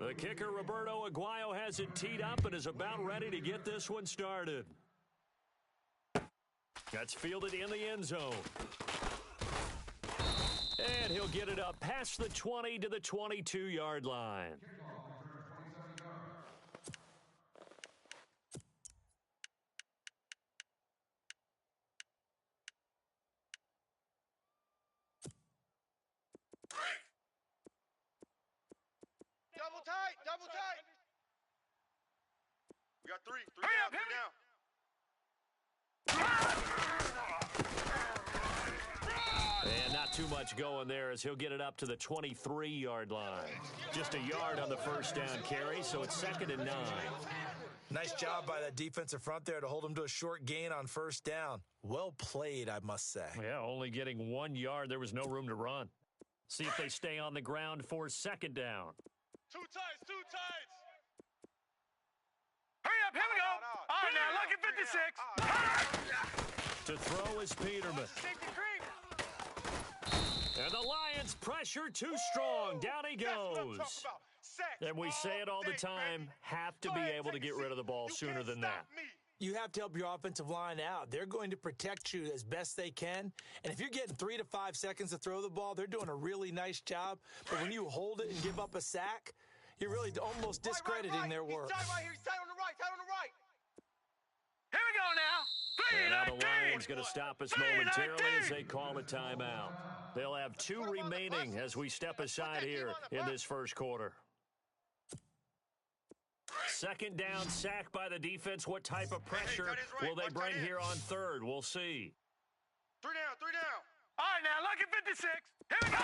The kicker, Roberto Aguayo, has it teed up and is about ready to get this one started. That's fielded in the end zone. And he'll get it up past the 20 to the 22-yard line. Double tight, double tight. We got three down. And not too much going there as he'll get it up to the 23-yard line. Just a yard on the first down carry, so it's 2nd and 9. Nice job by that defensive front there to hold him to a short gain on first down. Well played, I must say. Yeah, only getting 1 yard. There was no room to run. See if they stay on the ground for 2nd down. Two tights, two tights. Hurry up, here we go. All right, now, look at 56. To throw is Peterman. And the Lions pressure too strong. Down he goes. And we say it all the time, have to be able to get rid of the ball sooner than that. You have to help your offensive line out. They're going to protect you as best they can. And if you're getting 3 to 5 seconds to throw the ball, they're doing a really nice job. But when you hold it and give up a sack, you're really almost discrediting their work. He's tight right here. He's tight on the right. Tight on the right. Here we go now. And now the Lions going to stop us momentarily as they call a timeout. They'll have 2 remaining as we step aside here in this first quarter. 2nd down, sack by the defense. What type of pressure will they bring here on 3rd? We'll see. 3 down, 3 down. All right, now, look at 56. Here we go.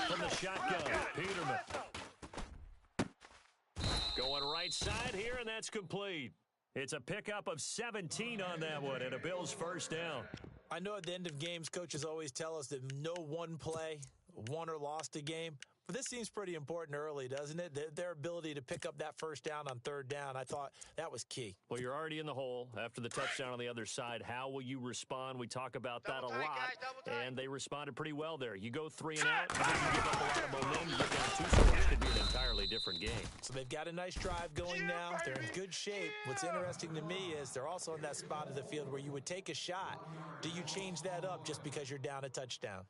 From the shotgun, Peterman. Going right side here, and that's complete. It's a pickup of 17 on that one, and a Bills first down. I know at the end of games, coaches always tell us that no one play won or lost a game. But this seems pretty important early, doesn't it? Their ability to pick up that first down on 3rd down, I thought that was key. Well, you're already in the hole after the touchdown on the other side. How will you respond? We talk about that a lot, and they responded pretty well there. You go 3 and out, and then you give up a lot of momentum. You get down 2 scores, could be an entirely different game. So they've got a nice drive going now. They're in good shape. What's interesting to me is they're also in that spot of the field where you would take a shot. Do you change that up just because you're down a touchdown?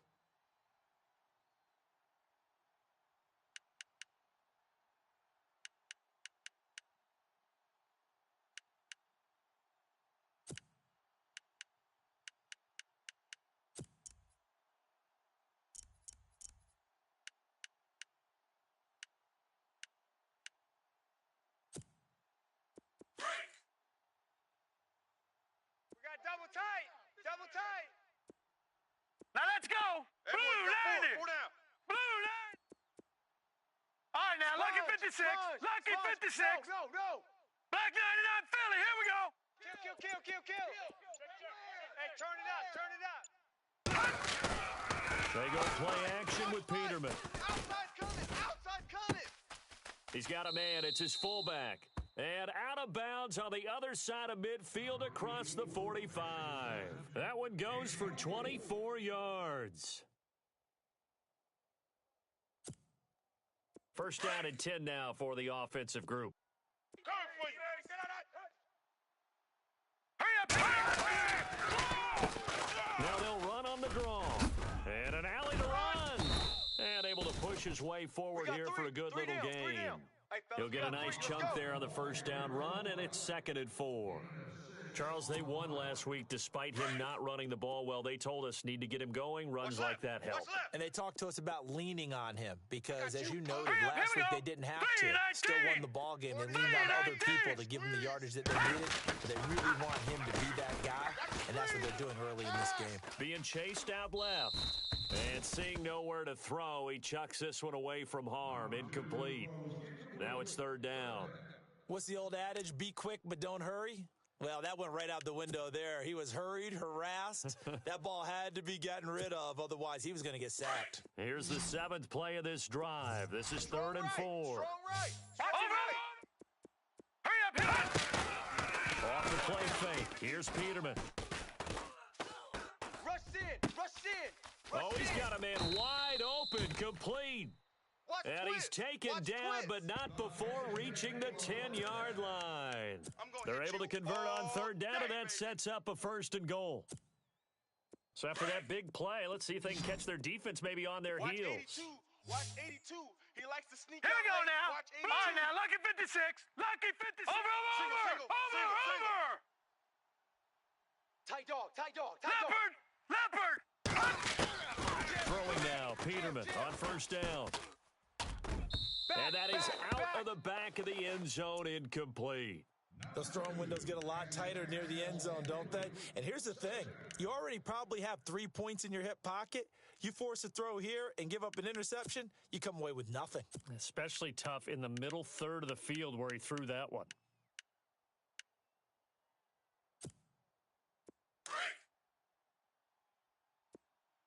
Double tight. Double tight. Now let's go. Blue line. Four down. Blue line. All right, now, lucky 56. Lucky 56. No. Black 99 Philly. Here we go. Kill. Hey, turn it up. They go play action with Peterman. Outside coming. He's got a man. It's his fullback. And out of bounds on the other side of midfield across the 45. That one goes for 24 yards. First down and 10 now for the offensive group. Now they'll run on the draw. And an alley to run. And able to push his way forward here for a good little gain. He'll get a nice chunk there on the first down run, and it's 2nd and 4. Charles, they won last week despite him not running the ball well. They told us need to get him going. Runs like that help. And they talked to us about leaning on him because, as you noted, last week they didn't have to. Still won the ball game. They leaned on other people to give him the yardage that they needed. But they really want him to be that guy, and that's what they're doing early in this game. Being chased out left. And seeing nowhere to throw, he chucks this one away from harm. Incomplete. Now it's 3rd down. What's the old adage? Be quick, but don't hurry? Well, that went right out the window there. He was hurried, harassed. That ball had to be gotten rid of. Otherwise, he was going to get sacked. Here's the 7th play of this drive. This is 3rd and 4. Strong right. Hurry up. Off the play fake. Here's Peterman. Rush in. Oh, he's got a man wide open, complete. Watch And he's twist. taken Watch down, twist. but not before reaching the 10-yard line. I'm gonna They're hit able to you convert on all third down, and day, that baby. sets up a 1st and goal. So after that big play, let's see if they can catch their defense maybe on their Watch heels. 82. Watch 82. He likes to sneak Here out we go late. now. Watch 82. All right, now, lucky 56. Lucky 56. Single. Over. Tight dog. Leopard. Throwing now, Peterman on 1st down. And that is out of the back of the end zone, incomplete. Those throwing windows get a lot tighter near the end zone, don't they? And here's the thing. You already probably have 3 points in your hip pocket. You force a throw here and give up an interception, you come away with nothing. Especially tough in the middle third of the field where he threw that one.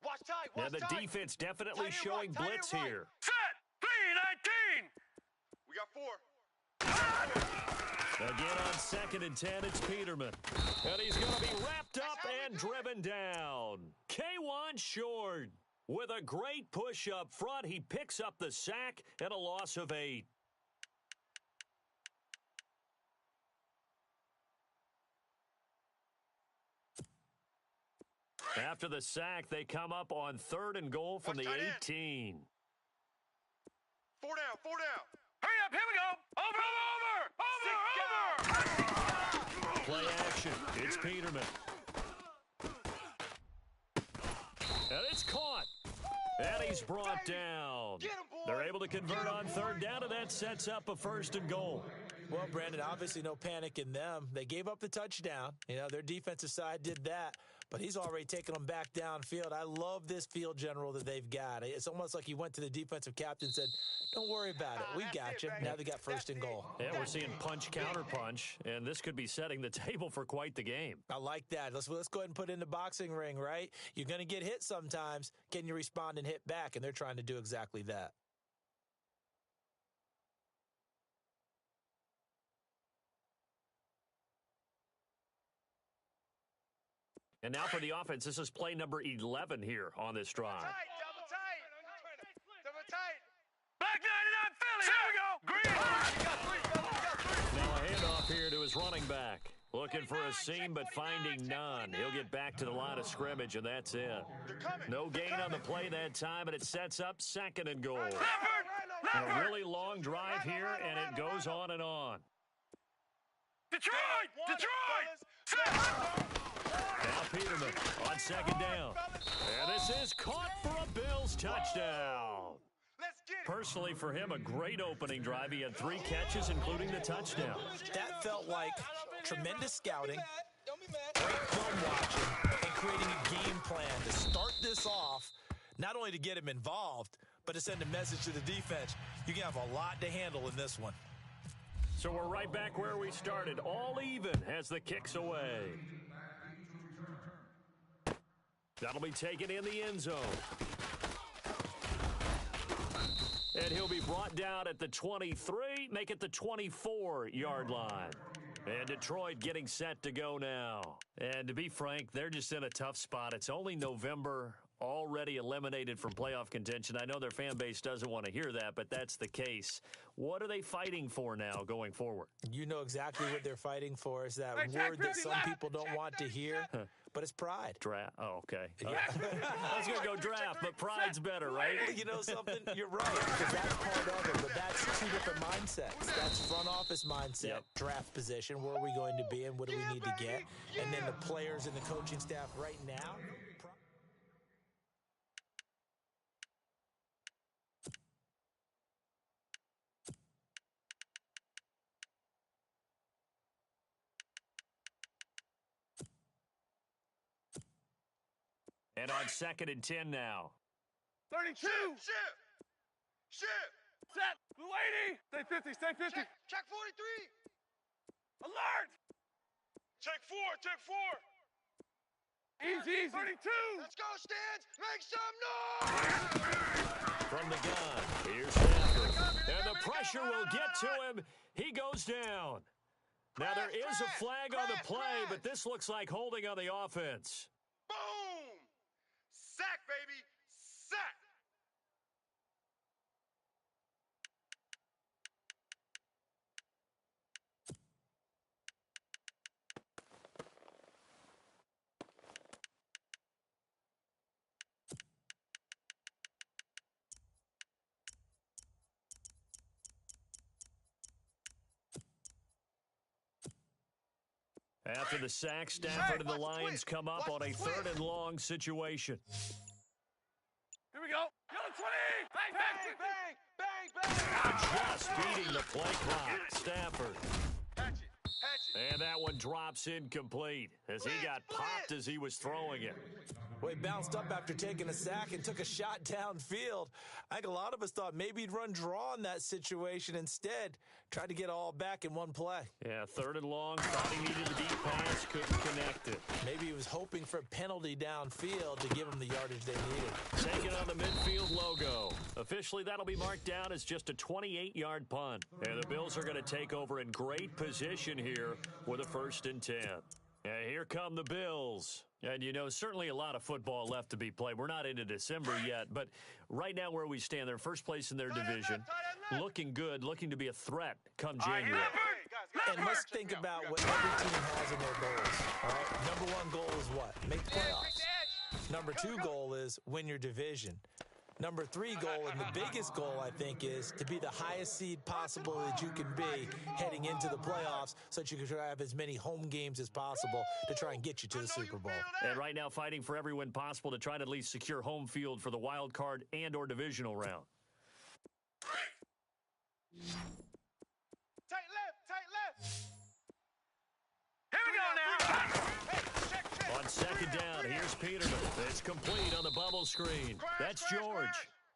Watch tight. Yeah, Watch the tight. defense definitely Tight end showing right, tight end blitz right. here. Set. 319. We got 4. Again on 2nd and 10, it's Peterman. And he's going to be wrapped up and driven down. K1 Short with a great push up front. He picks up the sack and a loss of 8. After the sack, they come up on 3rd and goal from the Watch tight end. 18. 4 down. Hurry up. Here we go. Over. Play action. It's Peterman. And it's caught. And he's brought down. Get him, boy. They're able to convert on 3rd down, and that sets up a 1st and goal. Well, Brandon, obviously no panic in them. They gave up the touchdown. You know, their defensive side did that, but he's already taken them back downfield. I love this field general that they've got. It's almost like he went to the defensive captain and said, don't worry about it. We got you. Now they got 1st and goal. Yeah, we're seeing punch, counter punch, and this could be setting the table for quite the game. I like that. Let's go ahead and put it in the boxing ring, right? You're going to get hit sometimes. Can you respond and hit back? And they're trying to do exactly that. And now for the offense, this is play number 11 here on this drive. Tight. Double tight. Black 99 Philly. Here we go. Green. Now a handoff here to his running back. Looking for a seam, but finding none. He'll get back to the line of scrimmage, and that's it. No gain on the play that time, and it sets up 2nd and goal. And a really long drive here, and it goes on and on. Detroit. Now Peterman on 2nd down. And this is caught for a Bills touchdown. Let's get it. Personally, for him, a great opening drive. He had 3 catches, including the touchdown. That felt like tremendous scouting, great film watching, and creating a game plan to start this off, not only to get him involved, but to send a message to the defense. You can have a lot to handle in this one. So we're right back where we started, all even as the kick's away. That'll be taken in the end zone. And he'll be brought down at the 23, make it the 24-yard line. And Detroit getting set to go now. And to be frank, they're just in a tough spot. It's only November, already eliminated from playoff contention. I know their fan base doesn't want to hear that, but that's the case. What are they fighting for now going forward? You know exactly what they're fighting for. Is that word that some people don't want to hear, but it's pride. Draft. Oh, okay. I was going to go draft, but pride's better, right? You know something? You're right, because that's part of it, but that's 2 different mindsets. That's front office mindset, draft position, where are we going to be and what do we need to get, and then the players and the coaching staff right now. And on 2nd and 10 now. 32. Ship. Set. Lady. Stay 50. Check 43. Alert. Check 4. Easy. 32. Let's go, Stans. Make some noise. From the gun, here's Stafford. And the pressure will get to him. He goes down. Now there is a flag on the play, but this looks like holding on the offense. Boom. Sack, baby. Sack. After the sack, Stafford and the Lions come up on a 3rd and long situation. Here we go. Yellow 20. Bang, bang, Bang, bang, bang. Just beating the play clock. Stafford. Hatch it. And that one drops incomplete as he got popped as he was throwing it. Well, he bounced up after taking a sack and took a shot downfield. I think a lot of us thought maybe he'd run draw in that situation. Instead, tried to get it all back in one play. Yeah, 3rd and long. Thought he needed a deep pass. Couldn't connect it. Maybe he was hoping for a penalty downfield to give him the yardage they needed. Taking on the midfield logo. Officially, that'll be marked down as just a 28-yard punt. And the Bills are going to take over in great position here with a 1st and 10. And here come the Bills. And, you know, certainly a lot of football left to be played. We're not into December yet, but right now where we stand, they're first place in their division. Looking good, looking to be a threat come January. And let's think about what every team has in their goals. All right? Number 1 goal is what? Make the playoffs. Number 2 goal is win your division. Number 3 goal, and the biggest goal, I think, is to be the highest seed possible that you can be heading into the playoffs so that you can try to have as many home games as possible to try and get you to the Super Bowl. And right now fighting for every win possible to try to at least secure home field for the wild card and or divisional round. Tight left. Here we go now. Check. On 2nd down, here's Peterman. It's complete on the bubble screen. That's George.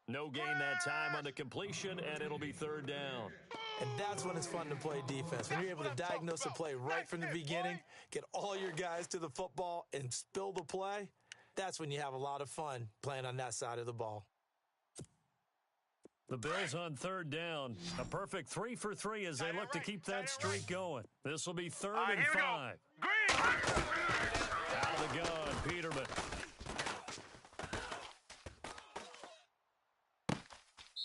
No gain that time on the completion, and it'll be 3rd down. And that's when it's fun to play defense. When you're able to diagnose a play right from the beginning, get all your guys to the football, and spill the play, that's when you have a lot of fun playing on that side of the ball. The Bills on 3rd down. A perfect 3 for 3 as they look to keep that streak going. This will be 3rd and 5. Green. Out of the gun, Peterman.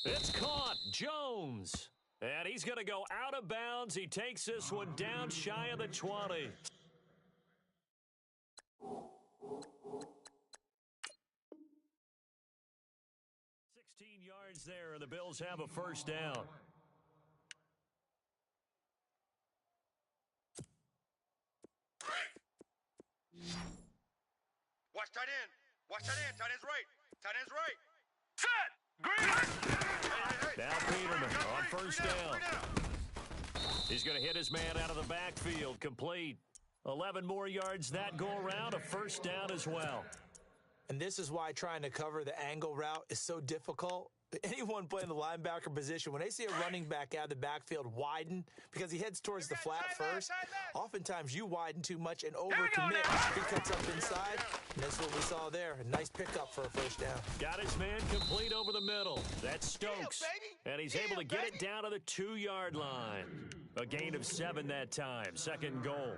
It's caught. Jones. And he's going to go out of bounds. He takes this one down shy of the 20. Yards there, and the Bills have a 1st down. Watch tight end. Tight end's right. Set. Green. Now Peterman on 1st down. He's going to hit his man out of the backfield. Complete. 11 more yards that go around. A 1st down as well. And this is why trying to cover the angle route is so difficult. Anyone playing the linebacker position, when they see a running back out of the backfield widen because he heads towards the flat first, oftentimes you widen too much and overcommit. He cuts up inside, and that's what we saw there. A nice pickup for a 1st down. Got his man complete over the middle. That's Stokes. And he's able to get it down to the 2-yard line. A gain of 7 that time. 2nd goal.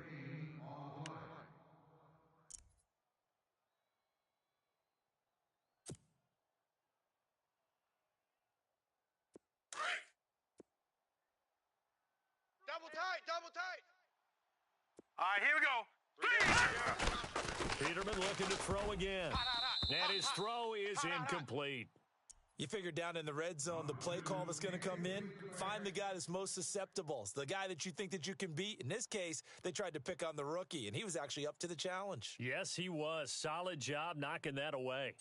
Double tight. All right, here we go. Peterman looking to throw again. And his throw is incomplete. You figure down in the red zone, the play call that's going to come in, find the guy that's most susceptible, the guy that you think that you can beat. In this case, they tried to pick on the rookie, and he was actually up to the challenge. Yes, he was. Solid job knocking that away.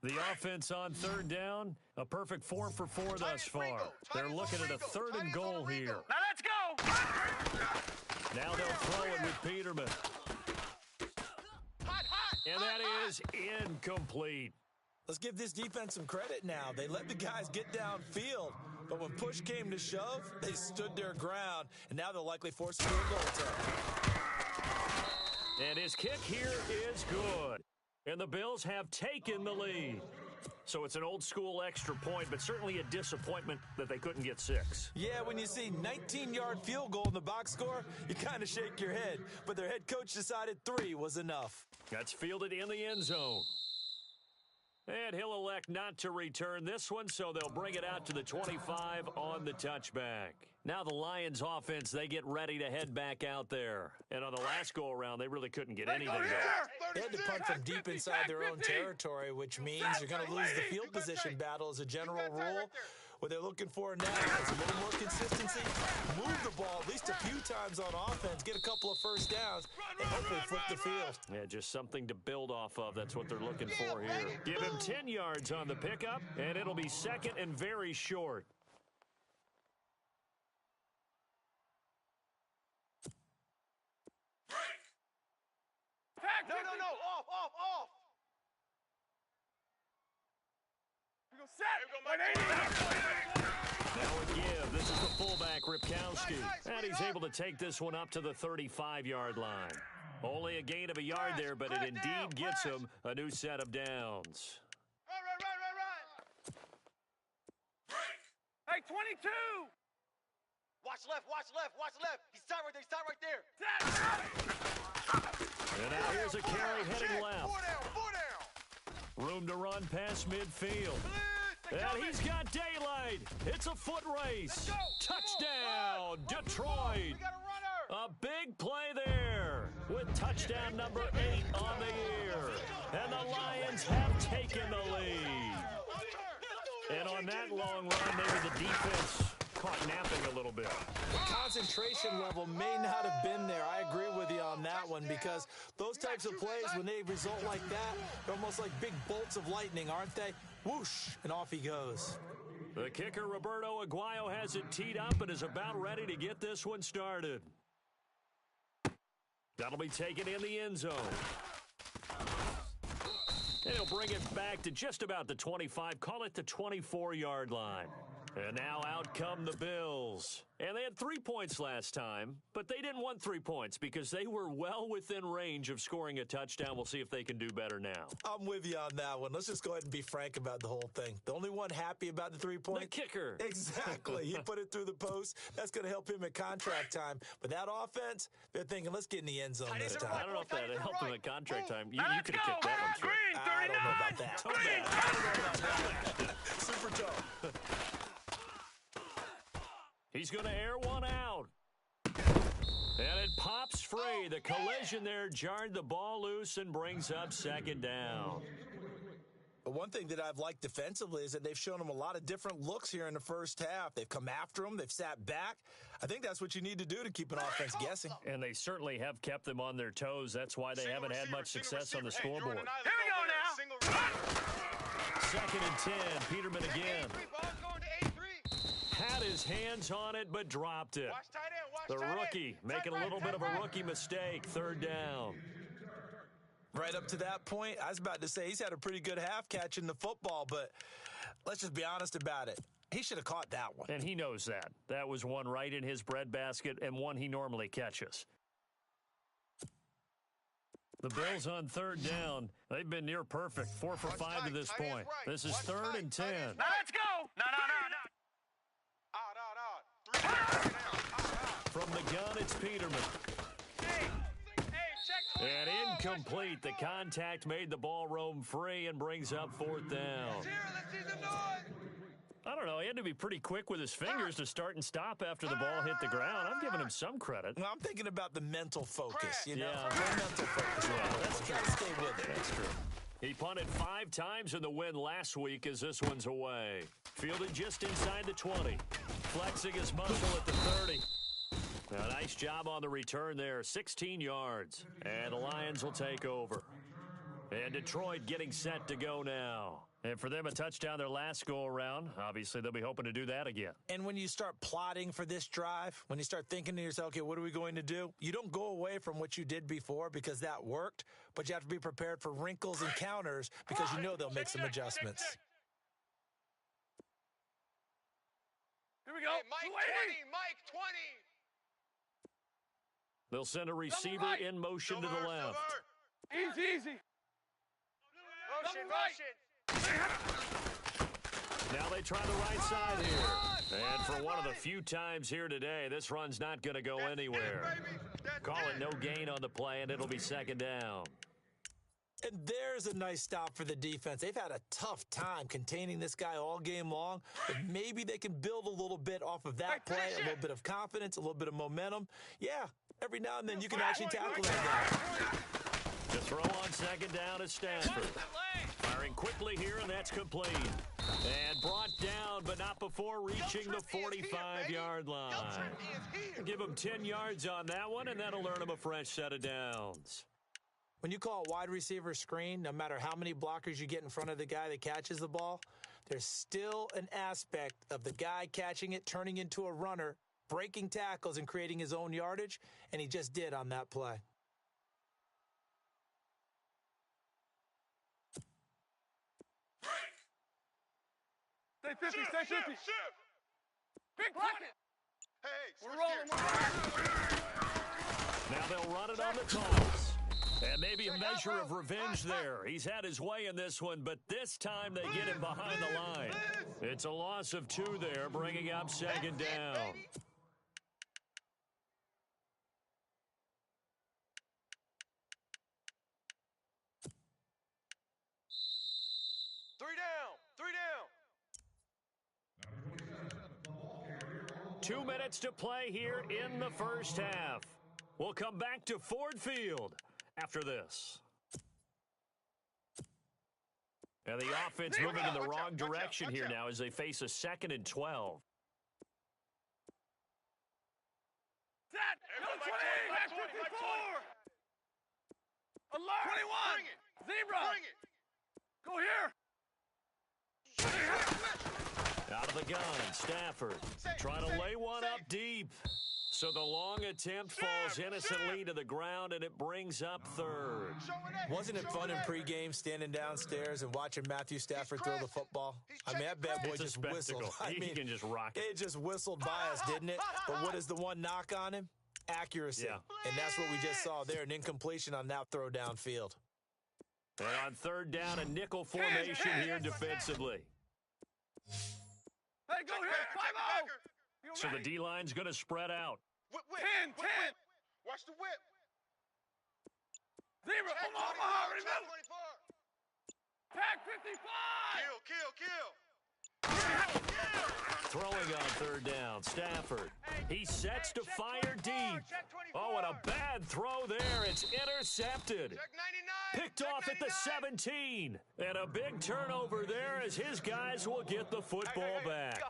The offense on 3rd down, a perfect 4 for 4 thus far. They're looking at a 3rd and goal here. Now let's go. Now they'll throw it with Peterman. And that is incomplete. Let's give this defense some credit now. They let the guys get downfield, but when push came to shove, they stood their ground, and now they'll likely force a field goal attempt. And his kick here is good. And the Bills have taken the lead. So it's an old-school extra point, but certainly a disappointment that they couldn't get 6. Yeah, when you see 19-yard field goal in the box score, you kind of shake your head. But their head coach decided 3 was enough. That's fielded in the end zone. And he'll elect not to return this one, so they'll bring it out to the 25 on the touchback. Now the Lions offense, they get ready to head back out there. And on the last go-around, they really couldn't get anything going. They had to punt from deep inside their own territory, which means you're going to lose the field position battle as a general rule. What they're looking for now is a little more consistency, move the ball at least a few times on offense, get a couple of first downs, and hopefully flip the field. Yeah, just something to build off of. That's what they're looking for here. Give him 10 yards on the pickup, and it'll be second and very short. No, off. We go set. Now a give. This is the fullback, Ripkowski. And he's able to take this one up to the 35-yard line. Only a gain of a yard there, but it indeed gets him a new set of downs. Right. Hey, 22. Watch left. He's tied right there. And now here's a carry heading left. Four down. Room to run past midfield. And he's got daylight. It's a foot race. Touchdown, Detroit. We got a runner. A big play there with touchdown number 8 on the year. And the Lions have taken the lead. And on that long run, maybe the defense caught napping a little bit. The concentration level may not have been there. I agree with you on that one because those types of plays, when they result like that, they're almost like big bolts of lightning, aren't they? Whoosh, and off he goes. The kicker, Roberto Aguayo, has it teed up and is about ready to get this one started. That'll be taken in the end zone. And he'll bring it back to just about the 25, call it the 24-yard line. And now out come the Bills. And they had 3 points last time, but they didn't want 3 points because they were well within range of scoring a touchdown. We'll see if they can do better now. I'm with you on that one. Let's just go ahead and be frank about the whole thing. The only one happy about the 3 points? The kicker. Exactly. He put it through the post. That's going to help him at contract time. But that offense, they're thinking, let's get in the end zone this time. I don't know if that helped him at contract time. You could have kicked Let's go. that one through. Green, 39. I don't know about that. Green, I don't know about that. Super tough. He's going to air one out. And it pops free. The collision there jarred the ball loose and brings up second down. But one thing that I've liked defensively is that they've shown him a lot of different looks here in the first half. They've come after him. They've sat back. I think that's what you need to do to keep an offense guessing. And they certainly have kept them on their toes. That's why they haven't had much success on the scoreboard. Here we go now. Second and 10. Peterman again. Ball's going to 8-3. Had his hands on it, but dropped it. Watch tight end. Watch The tight end. rookie making a little bit of a rookie mistake. Third down. Right up to that point, I was about to say he's had a pretty good half catching the football, but let's just be honest about it. He should have caught that one. And he knows that. That was one right in his breadbasket and one he normally catches. The Bills on third down. They've been near perfect. 4 for 5 to this point. This is third and 10. Now let's go. No. Out. From the gun, it's Peterman. Hey, check 20. And incomplete. The contact made the ball roam free and brings up fourth down. Here, let's see some noise. I don't know. He had to be pretty quick with his fingers to start and stop after the ball hit the ground. I'm giving him some credit. Well, I'm thinking about the mental focus, you know? Yeah. The mental focus. Yeah, that's You gotta stay with it. That's true. He punted 5 times in the win last week as this one's away. Fielded just inside the 20. Flexing his muscle at the 30. A nice job on the return there. 16 yards. And the Lions will take over. And Detroit getting set to go now. And for them, a touchdown their last go-around. Obviously, they'll be hoping to do that again. And when you start plotting for this drive, when you start thinking to yourself, okay, what are we going to do? You don't go away from what you did before because that worked, but you have to be prepared for wrinkles and counters because you know they'll make some adjustments. Here we go. Hey, Mike 20. They'll send a receiver in motion to the left. Easy. Motion. Now they try the right side here. And for one of the few times here today, this run's not going to go anywhere. Call it no gain on the play, and it'll be second down. And there's a nice stop for the defense. They've had a tough time containing this guy all game long, but maybe they can build a little bit off of that play, a little bit of confidence, a little bit of momentum. Yeah, every now and then you can actually tackle that guy. The throw on second down is Stanford. Firing quickly here, and that's complete. And brought down, but not before before reaching the 45-yard line. Give him 10 yards on that one, and that'll earn him a fresh set of downs. When you call a wide receiver screen, no matter how many blockers you get in front of the guy that catches the ball, there's still an aspect of the guy catching it, turning into a runner, breaking tackles, and creating his own yardage, and he just did on that play. Stay 50, stay 50. Big pocket. Hey, We're rolling. Now they'll run it on the toss. And maybe a measure of revenge there. He's had his way in this one, but this time they get him behind the line. It's a loss of 2 there, bringing up second down. Three down. 2 minutes to play here in the first half. We'll come back to Ford Field after this. And the offense moving in the wrong direction here now as they face a 2nd and 12. Set! Number 20! Back 54! Alert! 21! Zebra! Bring it. Go here! Out of the gun, Stafford trying to lay one up deep. So the long attempt falls innocently to the ground, and it brings up 3rd. Wasn't it fun in pregame standing downstairs and watching Matthew Stafford throw the football? I mean, that bad boy just whistled. I mean, he can just rock it. It just whistled by us, didn't it? But what is the one knock on him? Accuracy. Yeah. And that's what we just saw there, an incompletion on that throw downfield. And on 3rd down, a nickel formation here defensively. Hey, go here! 5-0! So the D-line's going to spread out. Whip. 10. Watch the whip. Zebra, Check Omaha, 24, remember! 24. Pack 55! Throwing on 3rd down, Stafford. He sets to fire deep. Oh, and a bad throw there. It's intercepted. Check 99. Picked off at the 17. And a big turnover there as his guys will get the football back.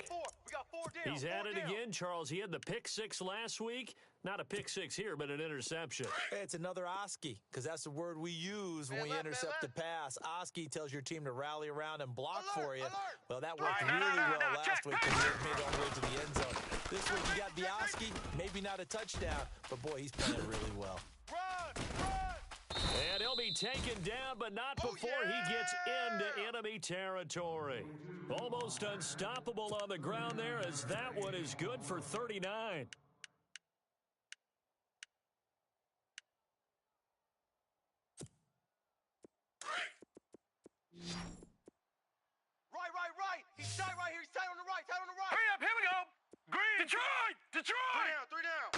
We got 4 down. He's at it again, Charles. He had the pick 6 last week. Not a pick 6 here, but an interception. It's another Oski, because that's the word we use when we intercept the pass. Oski tells your team to rally around and block for you. Well, that worked really well last week because he made it all the way to the end zone. This week you got the Oski, maybe not a touchdown, but boy, he's playing really well. And he'll be taken down, but not before he gets into enemy territory. Almost unstoppable on the ground there as that one is good for 39. Right. He's tight right here. He's tight on the right. Hurry up, here we go! Green! Detroit! 3 down.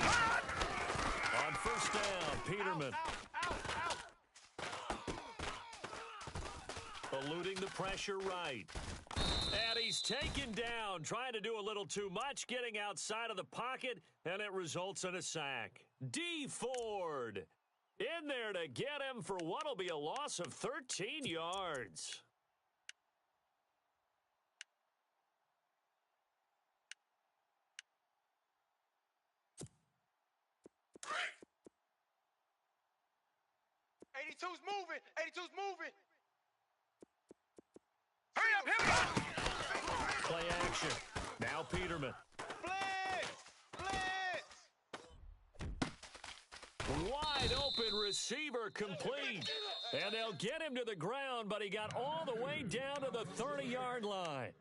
On 1st down, Peterman. Eluding the pressure right. And he's taken down, trying to do a little too much, getting outside of the pocket, and it results in a sack. D. Ford in there to get him for what will be a loss of 13 yards. '82's moving. Hurry up, here we go! Play action. Now Peterman. Blitz! Wide open receiver complete. And they'll get him to the ground, but he got all the way down to the 30-yard line.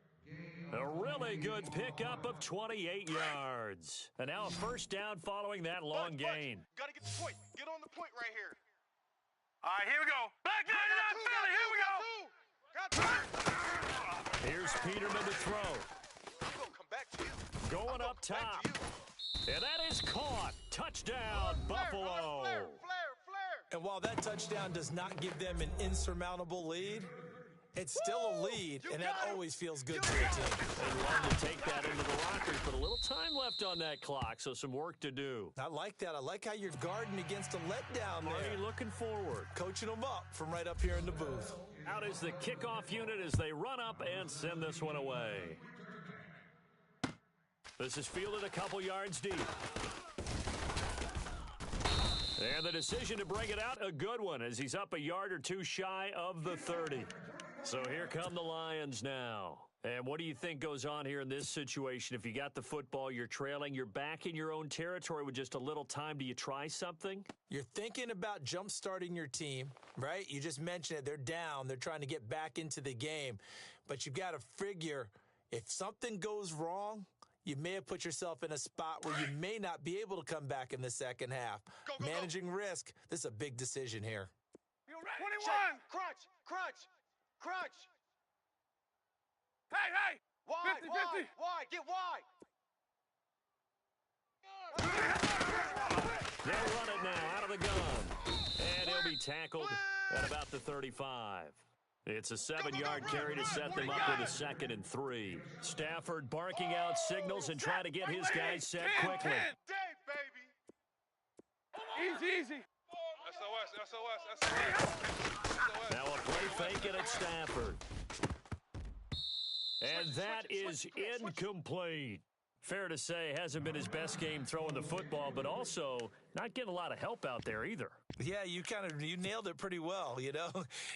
A really good pickup of 28 yards. And now a 1st down following that long gain. Gotta get the point. Get on the point right here. All right, here we go. Back 99 Philly, here we go! Here's Peterman to throw. Come back to you. Going up top. And that is caught. Touchdown, Buffalo. Flare. And while that touchdown does not give them an insurmountable lead, it's still a lead, and that always feels good to a team. They love to take that into the lockers, but a little time left on that clock, so some work to do. I like that. I like how you're guarding against a letdown there. Marty looking forward. Coaching them up from right up here in the booth. Out is the kickoff unit as they run up and send this one away. This is fielded a couple yards deep. And the decision to bring it out, a good one, as he's up a yard or two shy of the 30. So here come the Lions now. And what do you think goes on here in this situation? If you got the football, you're trailing, you're back in your own territory with just a little time. Do you try something? You're thinking about jump-starting your team, right? You just mentioned it. They're down. They're trying to get back into the game. But you've got to figure if something goes wrong, you may have put yourself in a spot where you may not be able to come back in the second half. Managing risk, this is a big decision here. 21! Crunch! Hey! Wide, 50, 50. wide, get wide! They'll run it now out of the gun. And he'll be tackled at about the 35. It's a 7-yard carry to set them up with a 2nd and 3. Stafford barking out signals and trying to get his guys set quickly. Day, baby! Easy. SOS. Now a play fake it at Stafford. And that is incomplete. Fair to say, hasn't been his best game throwing the football, but also not getting a lot of help out there either. Yeah, you nailed it pretty well, you know.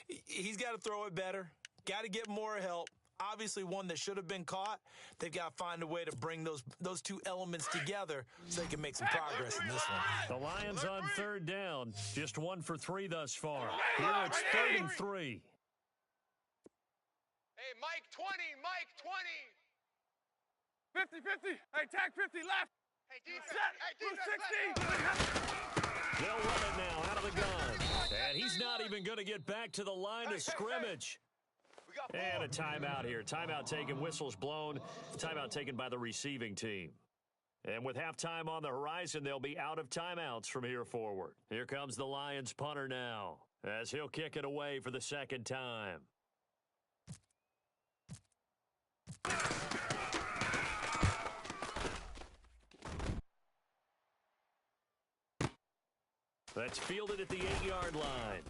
He's got to throw it better, got to get more help. Obviously one that should have been caught. They've got to find a way to bring those two elements together so they can make some progress in this one. The Lions on 3rd down, just 1 for 3 thus far. Here it's 3rd and 3. Hey, Mike 20! 50. Hey, tag 50 left. Hey, defense! Set. Hey, Blue defense! 60. They'll run it now out of the gun. And he's not even going to get back to the line of scrimmage. We got And a 4. timeout here. Timeout taken, whistles blown. Timeout taken by the receiving team. And with halftime on the horizon, they'll be out of timeouts from here forward. Here comes the Lions punter now, as he'll kick it away for the 2nd time. That's fielded at the 8-yard line.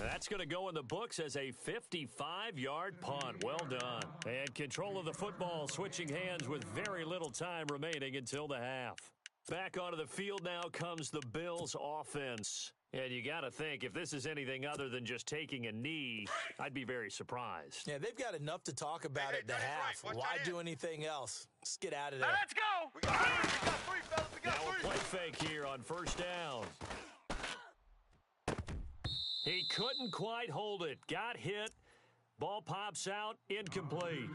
That's going to go in the books as a 55-yard punt. Well done. And control of the football switching hands with very little time remaining until the half. Back onto the field now comes the Bills offense. And you got to think, if this is anything other than just taking a knee, I'd be very surprised. Yeah, they've got enough to talk about at the half. Why do anything else? Let's get out of there. Let's go. We got 3, fellas. We got Now 3. a play fake here on 1st down. He couldn't quite hold it. Got hit. Ball pops out. Incomplete.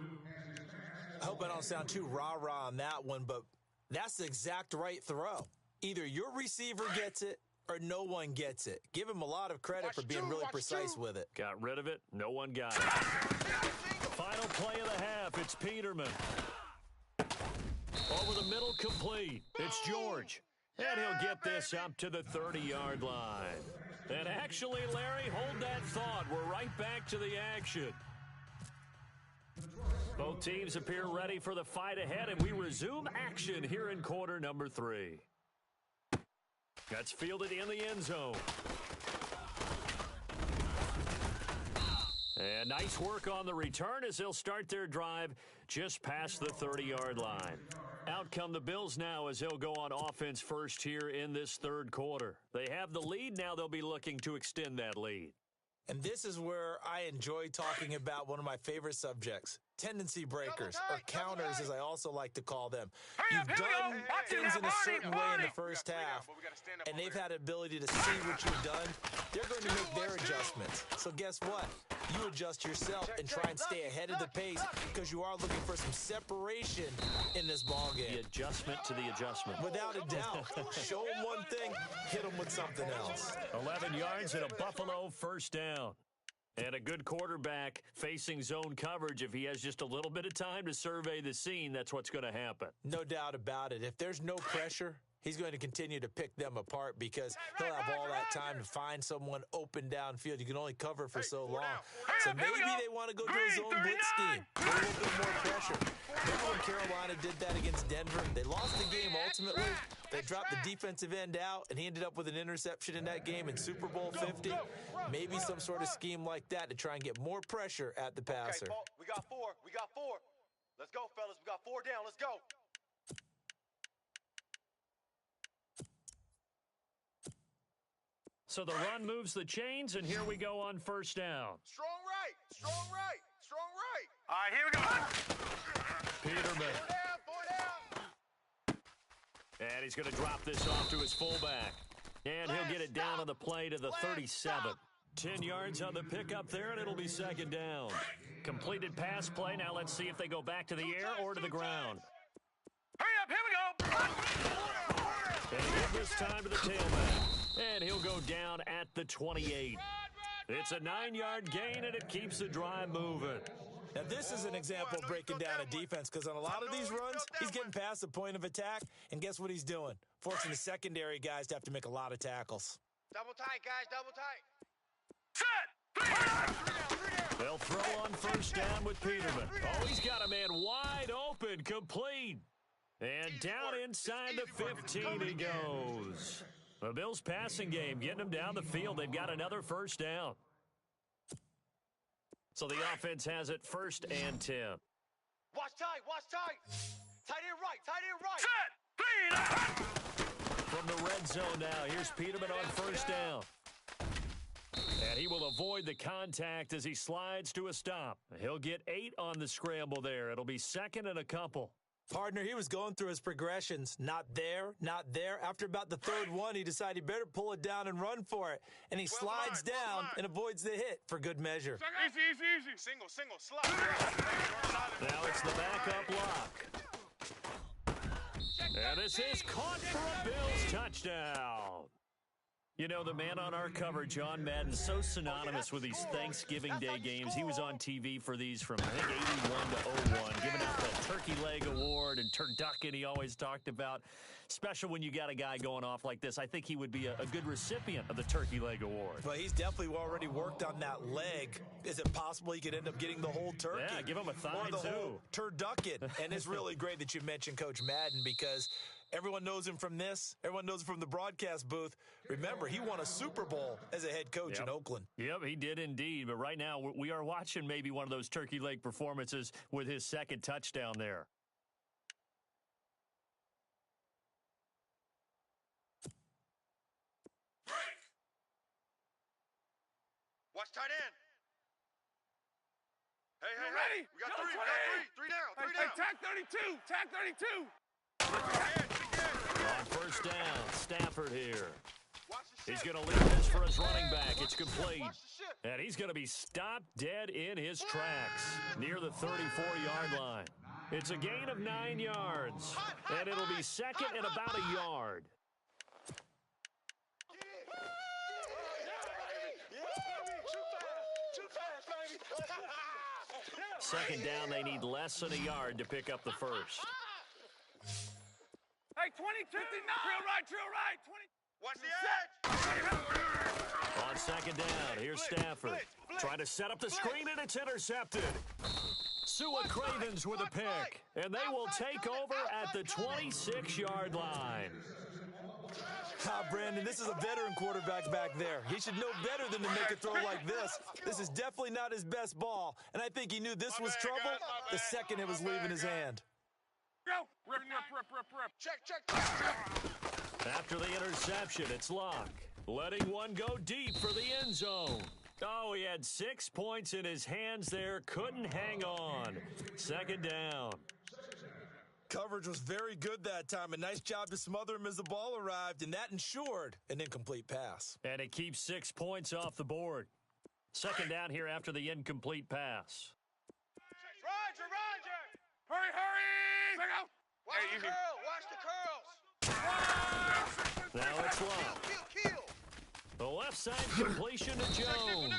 I hope I don't sound too rah-rah on that one, but that's the exact right throw. Either your receiver gets it or no one gets it. Give him a lot of credit for being really precise with it. Got rid of it. No one got it. Final play of the half. It's Peterman. Over the middle, complete. It's George. And he'll get this up to the 30-yard line. And actually, Larry, hold that thought. We're right back to the action. Both teams appear ready for the fight ahead, and we resume action here in quarter number 3. That's fielded in the end zone. And nice work on the return as they'll start their drive just past the 30-yard line. Out come the Bills now as they'll go on offense first here in this 3rd quarter. They have the lead. Now they'll be looking to extend that lead. And this is where I enjoy talking about one of my favorite subjects, tendency breakers, or counters as I also like to call them. You've done things in a certain way in the first half, and they've had the ability to see what you've done. They're going to make their adjustments. So guess what? You adjust yourself and try and stay ahead of the pace because you are looking for some separation in this ball game. The adjustment to the adjustment. Without a doubt. Show them one thing, hit them with something else. 11 yards and a Buffalo 1st down. And a good quarterback facing zone coverage. If he has just a little bit of time to survey the scene, that's what's going to happen. No doubt about it. If there's no pressure, he's going to continue to pick them apart because he'll have all that time to find someone open downfield. You can only cover for so long. So maybe they want to go to a zone blitz scheme. A little bit more pressure. Remember when Carolina did that against Denver? They lost the game ultimately. They dropped the defensive end out, and he ended up with an interception in that game in Super Bowl 50. Maybe some sort of scheme like that to try and get more pressure at the passer. Okay, we got 4. Let's go, fellas. fellas. We got 4 down. Let's go. So the run moves the chains, and here we go on first down. Strong right. Strong right. Strong right. All right, here we go. Peterman. 4 down. And he's going to drop this off to his fullback. And he'll get it down on the play to the 37. 10 yards on the pickup there, and it'll be second down. Completed pass play. Now let's see if they go back to the air or to the ground. Hurry up, here we go. And give this time to the tailback. And he'll go down at the 28. It's a 9-yard gain, and it keeps the drive moving. Now, this is an example of breaking down a defense, because on a lot of these runs, he's getting past the point of attack, and guess what he's doing? Forcing the secondary guys to have to make a lot of tackles. Double tight, guys. Double tight. Set. They'll throw on first down with Peterman. Oh, he's got a man wide open, complete. And down inside the 15 he goes. The Bills' passing game getting them down the field. They've got another first down. So the offense has it first and 10. Watch tight. Watch tight. Tight end right. Tight end right. Set. From the red zone now, here's Peterman on first down. And he will avoid the contact as he slides to a stop. He'll get 8 on the scramble there. It'll be second and a couple. Partner, he was going through his progressions. Not there, not there. After about the third one, he decided he better pull it down and run for it. And he slides down and avoids the hit for good measure. Easy. Single, slide. Now it's the backup lock. And this is caught for a Bills touchdown. You know, the man on our cover, John Madden, so synonymous with these Thanksgiving Day games. He was on TV for these from, I think, 81 to 01, giving out the Turkey Leg Award and turducken he always talked about. Special when you got a guy going off like this. I think he would be a good recipient of the Turkey Leg Award. But he's definitely already worked on that leg. Is it possible he could end up getting the whole turkey? Yeah, give him a thigh, or the too. whole turducken. And it's really great that you mentioned Coach Madden, because everyone knows him from this. Everyone knows him from the broadcast booth. Remember, he won a Super Bowl as a head coach in Oakland. Yep, he did indeed. But right now, we are watching maybe one of those turkey leg performances with his second touchdown there. Watch tight end. Hey. Ready? We got Go 3. 20. We got 3. 3 down. 3 down. Tag 32. On first down, Stafford here. Watch the He's shit. going to leave this for his running back. It's complete. Watch the shit. And he's going to be stopped dead in his tracks near the 34-yard line. It's a gain of 9 yards, and it'll be second and about a yard. Second down, they need less than a yard to pick up the first. Hey, 20, 59. Drill right. 20. Watch the edge. On second down, here's Stafford. Trying to set up the screen, and it's intercepted. Sua Cravens with a pick, and they will take over at the 26-yard line. Brandon, this is a veteran quarterback back there. He should know better than to make a throw like this. This is definitely not his best ball, and I think he knew this was trouble the second it was leaving his hand. Go. Rip. Check. After the interception, it's Locke, letting one go deep for the end zone. Oh, he had 6 points in his hands there, couldn't hang on. Second down. Coverage was very good that time. A nice job to smother him as the ball arrived, and that ensured an incomplete pass. And it keeps 6 points off the board. Second down here after the incomplete pass. Roger. Hurry. Go. Watch the curls. Now it's Locke. Kill. The left side completion to Jones.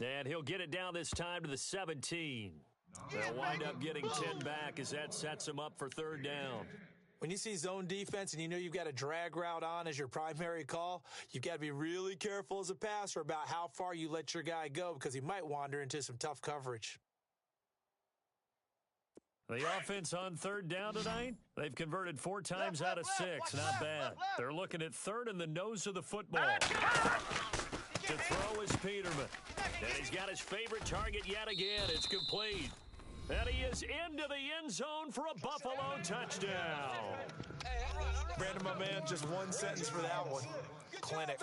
And he'll get it down this time to the 17. They'll wind up getting 10 back as that sets him up for third down. When you see zone defense and you know you've got a drag route on as your primary call, you've got to be really careful as a passer about how far you let your guy go, because he might wander into some tough coverage. The offense on third down tonight, they've converted 4 times out of 6. Not bad. They're looking at third in the nose of the football. To throw is Peterman. And he's got his favorite target yet again. It's complete. And he is into the end zone for a Buffalo touchdown. Brandon, my man, just one sentence for that one. Clinic.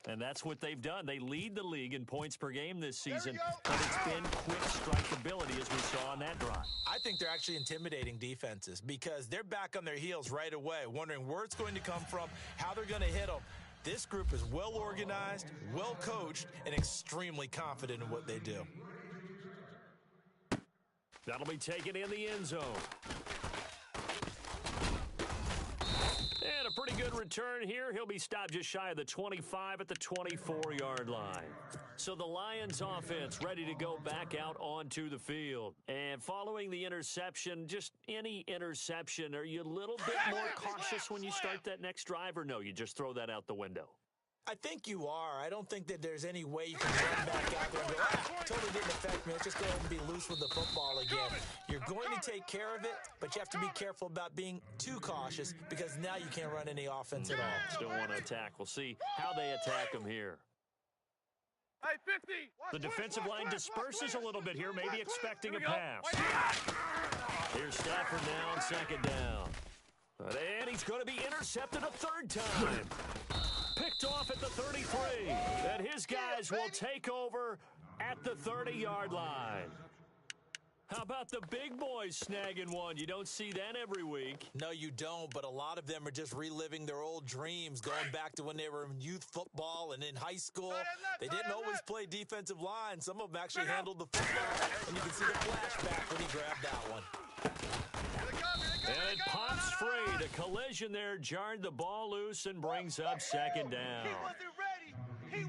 And that's what they've done. They lead the league in points per game this season, but it's been quick strike ability as we saw on that drive. I think they're actually intimidating defenses because they're back on their heels right away, wondering where it's going to come from, how they're going to hit them. This group is well organized, well coached, and extremely confident in what they do. That'll be taken in the end zone. And a pretty good return here. He'll be stopped just shy of the 25 at the 24-yard line. So the Lions offense ready to go back out onto the field. And following the interception, just any interception, are you a little bit more cautious when you start that next drive, or no, you just throw that out the window? I think you are. I don't think that there's any way you can run back out there and go, totally didn't affect me. Let's just go ahead and be loose with the football again. You're going to take care of it, but you have to be careful about being too cautious because now you can't run any offense at all. Still want to attack. We'll see how they attack him here. Hey, 50. The defensive line disperses a little bit here, maybe expecting a pass. Here's Stafford now on second down. And he's going to be intercepted a third time. Picked off at the 33. And his guys will take over at the 30-yard line. How about the big boys snagging one? You don't see that every week. No, you don't, but a lot of them are just reliving their old dreams, going back to when they were in youth football and in high school. They didn't always play defensive line. Some of them actually handled the football, and you can see the flashback when he grabbed that one. And it pops free. The collision there jarred the ball loose and brings up second down.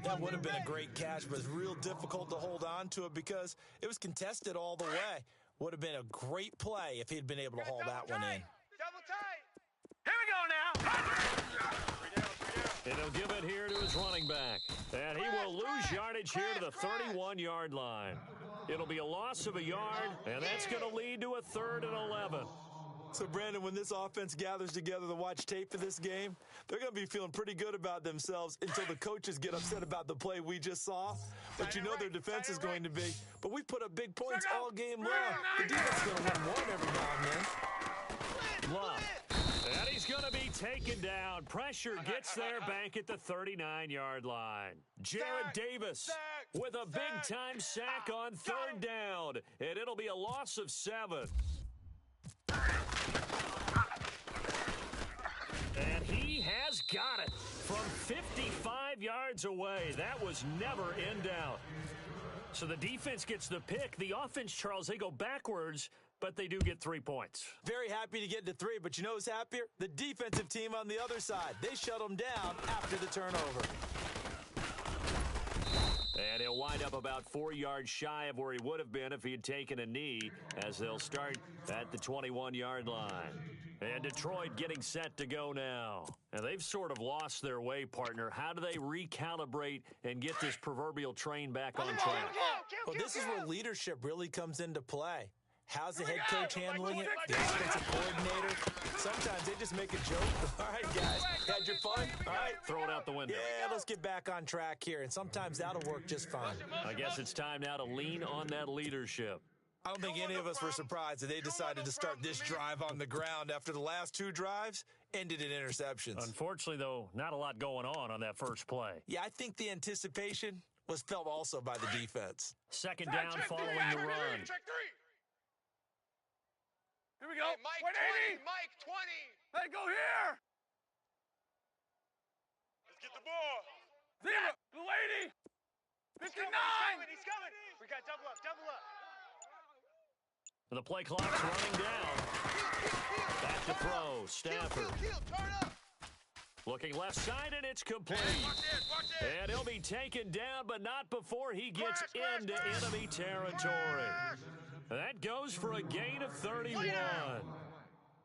That would have been a great catch, but it's real difficult to hold on to it because it was contested all the way. Would have been a great play if he'd been able to haul that one in. Double tight. Here we go now. And he'll give it here to his running back. And he will lose yardage here to the 31-yard line. It'll be a loss of a yard, and that's going to lead to a 3rd and 11. So, Brandon, when this offense gathers together to watch tape for this game, they're going to be feeling pretty good about themselves until the coaches get upset about the play we just saw. But you know their defense is going to be. But we put up big points all game long. The defense is going to win one every now and then. Love. And he's going to be taken down. Pressure gets there back at the 39-yard line. Jared Davis with a big-time sack on 3rd down. And it'll be a loss of 7. And he has got it from 55 yards away. That was never in doubt. So the defense gets the pick. The offense, Charles, they go backwards, but they do get 3 points. Very happy to get to 3, but you know who's happier? The defensive team on the other side. They shut them down after the turnover. And he'll wind up about 4 yards shy of where he would have been if he had taken a knee, as they'll start at the 21-yard line. And Detroit getting set to go now. And they've sort of lost their way, partner. How do they recalibrate and get this proverbial train back on track? Well, this is where leadership really comes into play. How's the head coach handling it? The offensive coordinator? Sometimes they just make a joke. All right, guys, had your fun? All right. Throw it out the window. Yeah, let's get back on track here, and sometimes that'll work just fine. I guess it's time now to lean on that leadership. I don't think any of us were surprised that they decided to start this drive on the ground after the last 2 drives ended in interceptions. Unfortunately, though, not a lot going on that first play. Yeah, I think the anticipation was felt also by the defense. Second down following the run. Here we go. Hey, Mike 180. 20, Mike 20. Hey, go here. Let's get the ball. Zero. The lady. 59. He's coming. We got double up, double up. The play clock's running down. Back to throw. Stafford. Turn up. Looking left side, and it's complete. Watch this. And he'll be taken down, but not before he gets into enemy territory. That goes for a gain of 31.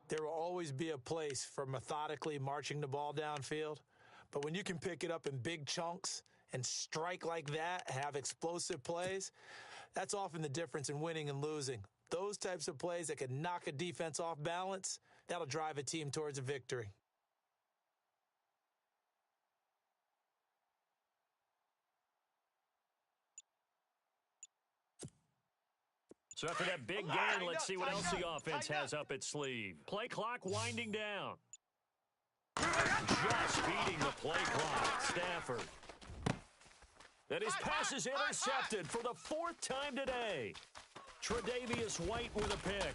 There will always be a place for methodically marching the ball downfield, but when you can pick it up in big chunks and strike like that, have explosive plays, that's often the difference in winning and losing. Those types of plays that can knock a defense off balance, that'll drive a team towards a victory. So after that big gain, let's see what else the offense has up its sleeve. Play clock winding down. Just beating the play clock. Stafford. And his pass is intercepted for the 4th time today. Tre'Davious White with a pick.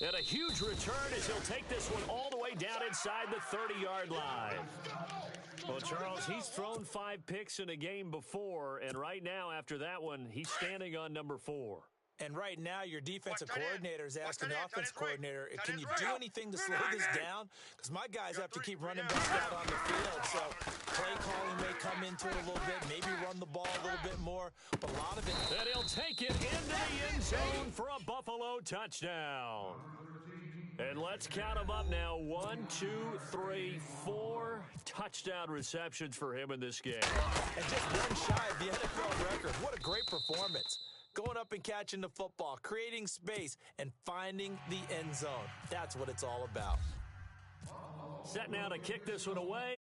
And a huge return as he'll take this one all the way down inside the 30-yard line. Well, Charles, he's thrown 5 picks in a game before, and right now, after that one, he's standing on number 4. And right now, your defensive coordinator is asking the offense coordinator, can you do anything to slow this down? Because my guys have to keep running back out on the field. So play calling may come into it a little bit, maybe run the ball a little bit more, but a lot of it. And he'll take it into the end zone for a Buffalo touchdown. And let's count them up now. 1, 2, 3, 4 touchdown receptions for him in this game. And just one shy of the NFL record. What a great performance. Going up and catching the football, creating space, and finding the end zone. That's what it's all about. Set now to kick this one away.